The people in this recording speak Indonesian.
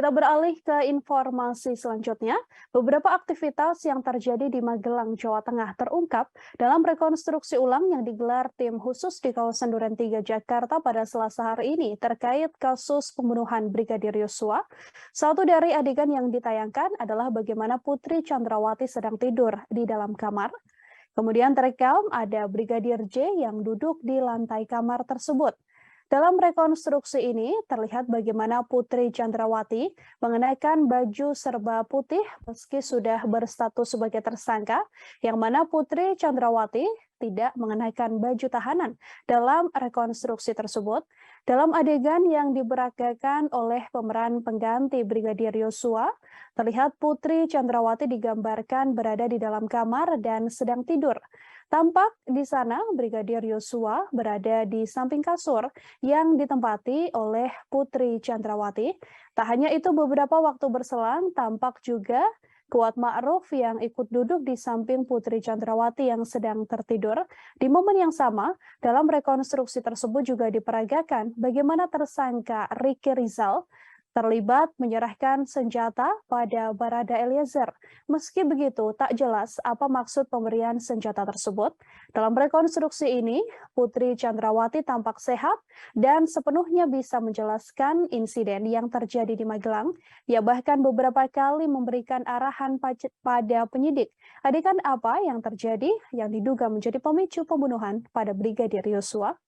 Kita beralih ke informasi selanjutnya. Beberapa aktivitas yang terjadi di Magelang, Jawa Tengah terungkap dalam rekonstruksi ulang yang digelar tim khusus di kawasan Duren 3 Jakarta pada Selasa hari ini terkait kasus pembunuhan Brigadir Yosua. Satu dari adegan yang ditayangkan adalah bagaimana Putri Chandrawati sedang tidur di dalam kamar. Kemudian terekam ada Brigadir J yang duduk di lantai kamar tersebut. Dalam rekonstruksi ini terlihat bagaimana Putri Chandrawati mengenakan baju serba putih meski sudah berstatus sebagai tersangka, yang mana Putri Chandrawati tidak mengenakan baju tahanan dalam rekonstruksi tersebut. Dalam adegan yang diberagakan oleh pemeran pengganti Brigadir Yosua, terlihat Putri Chandrawati digambarkan berada di dalam kamar dan sedang tidur. Tampak di sana Brigadir Yosua berada di samping kasur yang ditempati oleh Putri Chandrawati. Tak hanya itu, beberapa waktu berselang tampak juga Kuat Ma'ruf yang ikut duduk di samping Putri Chandrawati yang sedang tertidur. Di momen yang sama, dalam rekonstruksi tersebut juga diperagakan bagaimana tersangka Ricky Rizal terlibat menyerahkan senjata pada Barada Eliezer. Meski begitu, tak jelas apa maksud pemberian senjata tersebut. Dalam rekonstruksi ini, Putri Chandrawati tampak sehat dan sepenuhnya bisa menjelaskan insiden yang terjadi di Magelang. Ia bahkan beberapa kali memberikan arahan pada penyidik. Adegan apa yang terjadi yang diduga menjadi pemicu pembunuhan pada Brigadir Yosua?